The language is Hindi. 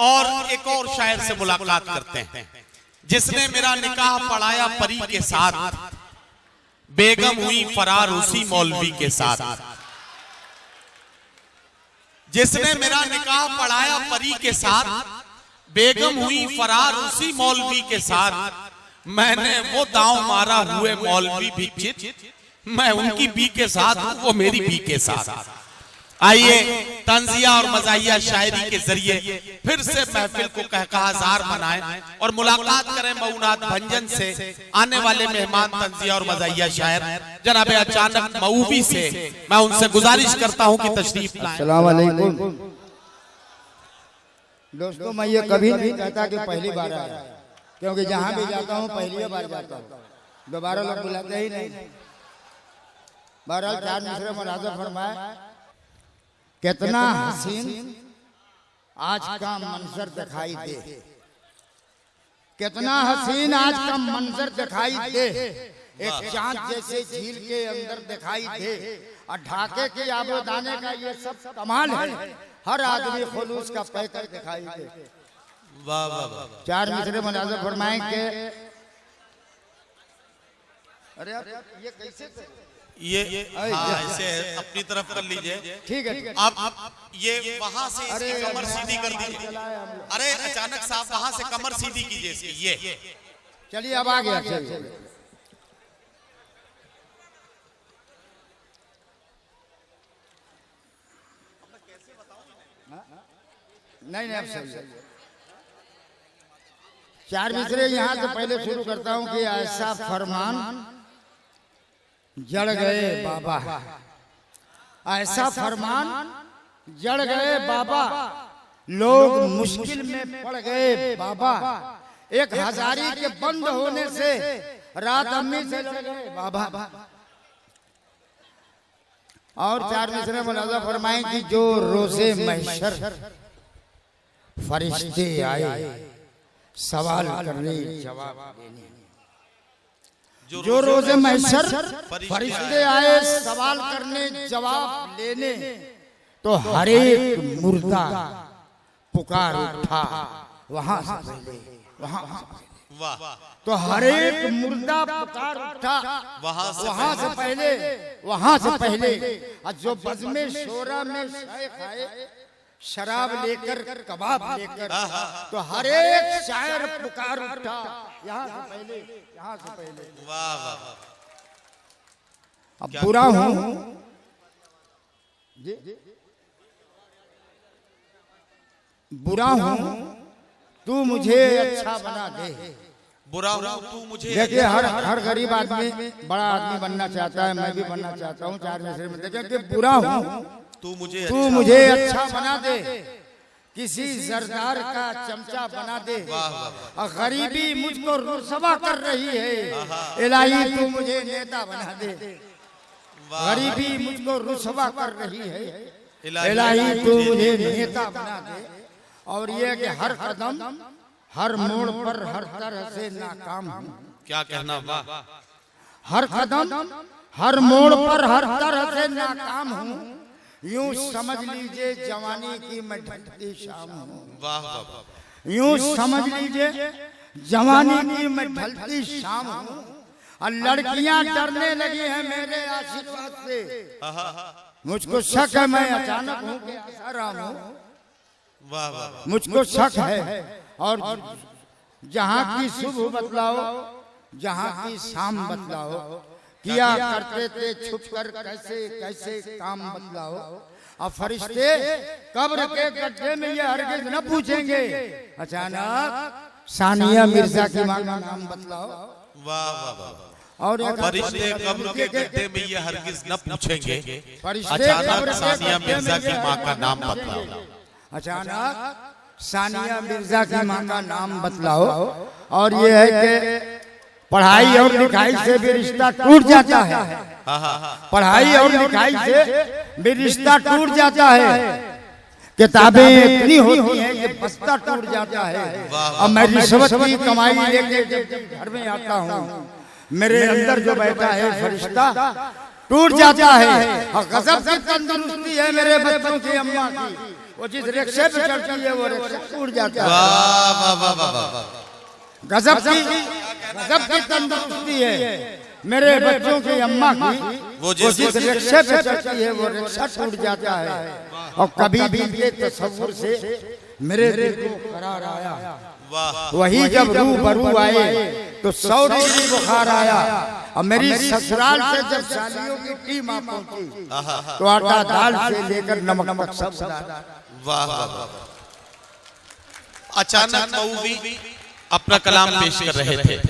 और एक और शायर से मुलाकात करते हैं जिसने मेरा निकाह पढ़ाया परी के साथ, बेगम हुई फरार उसी मौलवी के साथ। जिसने मेरा निकाह पढ़ाया परी के साथ, बेगम हुई फरार उसी मौलवी के साथ। मैंने वो दांव मारा हुए मौलवी भी चित, मैं उनकी बी के साथ, वो मेरी बी के साथ। आइए तंजिया और मज़ाहिया शायरी के जरिए फिर से महफिल को कहकहाजार बनाएं और मुलाकात करें मऊनात भंजन से। आने वाले मेहमान तंजिया और मज़ाहिया शायर जनाब अचानक मऊवी से मैं उनसे गुजारिश करता हूं कि तशरीफ लाएं। अस्सलाम वालेकुम दोस्तों, मैं ये कभी नहीं कहता कि पहली बार आया, क्योंकि जहां भी जाता हूं पहली बार जाता हूं, दोबारा लोग बुलाते ही नहीं। बहरहाल चार मिसरे मुलाजा फरमाए, कितना हसीन आज का मंजर दिखाई दे, कितना हसीन आज का मंजर दिखाई दे, एक चांद जैसे झील के अंदर दिखाई दे, और ढाके के आबोदाने का ये सब कमाल है, हर आदमी खुलूस का पैकर दिखाई दे। वाह वाह वाह। चार मिसरे मुलाजा फरमाएं कि अरे ये कैसे ये ऐसे अपनी तरफ कर लीजिए, ठीक है। आप ये वहां से इसकी कमर सीधी कर दीजिए। अरे अचानक साहब वहां से कमर सीधी कीजिए इसकी। ये चलिए अब आ गया। नहीं अब सही। चार मिसरे यहाँ से पहले शुरू करता हूँ कि ऐसा फरमान जड़ गए बाबा, ऐसा फरमान जड़ गए बाबा, लोग मुश्किल में पड़ गए बाबा, एक हजारी के बंद होने से रात अम्मी से लड़ गए बाबा। और चार मिसरे मुलाजा फरमाएं कि जो रोज़े महशर फरिश्ते आए सवाल करने जवाब देने, जो रोज़े महशर फरिश्ते आए सवाल करने जवाब लेने, तो हर एक मुर्दा पुकार उठा वहां से पहले, वाह। तो हर एक मुर्दा पुकार उठा वहां से पहले। और जो बज़्मे शोरा में शायख आए शराब लेकर कबाब लेकर, तो हर एक शायर पुकार उठा यहाँ से पहले। वाह वाह। अब बुरा हूं तू मुझे अच्छा बना दे, बुरा हूं तू मुझे। देखिए हर गरीब आदमी बड़ा आदमी बनना चाहता है, मैं भी बनना चाहता हूँ। चार मिसरे में देखिए कि बुरा हूँ तू मुझे अच्छा बना दे, किसी जरदार का चमचा बना दे, और गरीबी मुझको रुसवा कर रही है, इलाही तू मुझे नेता बना दे। गरीबी मुझको रुसवा कर रही है, इलाही तू मुझे नेता बना दे। और ये कि हर कदम हर मोड़ पर हर तरह से नाकाम हूँ। क्या कहना, वाह। हर कदम हर मोड़ पर हर तरह से नाकाम हूँ, यूं समझ लीजिए जवानी की मैं ढलती शाम हूँ। वाह वाह। यूं समझ लीजिए जवानी की मैं ढलती शाम हूँ, और लड़कियां डरने लगी हैं मेरे आशीर्वाद से। मुझको शक है मैं अचानक हूँ कि आसाराम हूँ। वाह वाह। मुझको शक है, और जहाँ की सुबह बतलाओ जहाँ की शाम बतलाओ, किया करते थे छुप कर कैसे कैसे काम बतलाओ। अब फरिश्ते कब्र के गड्ढे में ये हरगिज न पूछेंगे अचानक सानिया मिर्जा की मां का नाम बतलाओ। वाह वाह। और फरिश्ते कब्र के गड्ढे में ये हरगिज न पूछेंगे फरिश्ते अचानक सानिया मिर्जा की मां का नाम बतलाओ। अचानक सानिया मिर्जा की मां का नाम बतलाओ। और ये है कि पढ़ाई और लिखाई से भी रिश्ता टूट जाता है, पढ़ाई और लिखाई से भी रिश्ता टूट जाता है। किताबें इतनी होती हैं कि बस्ता टूट जाता है। और मैं रिश्वत की कमाई लेके जब घर में आता हूँ, मेरे अंदर जो बैठा है फरिश्ता टूट जाता है। और गजब की तंदुरुस्ती है मेरे बच्चों की अम्मा की, वो जिस रिक्शे पे चढ़ती है वो रिक्शा टूट जाता है। वाह वाह वाह वाह वाह। गजब की तंदुरुस्ती है मेरे बच्चों की अम्मा की। वो जिस रिक्शे पे चढ़ती है वो रिक्शा टूट जाता है। और कभी भी ये तस्वीर से मेरे दिल को करार आया। वही जब रूबरू आए तो 100 डिग्री बुखार आया। और मेरी ससुराल से जब सालियों की टीम आ पहुंची तो आटा दाल से लेकर नमक तक सब डाला। वाह वाह वाह। अचानक मऊ भी अपना कलाम पेश कर रहे थे।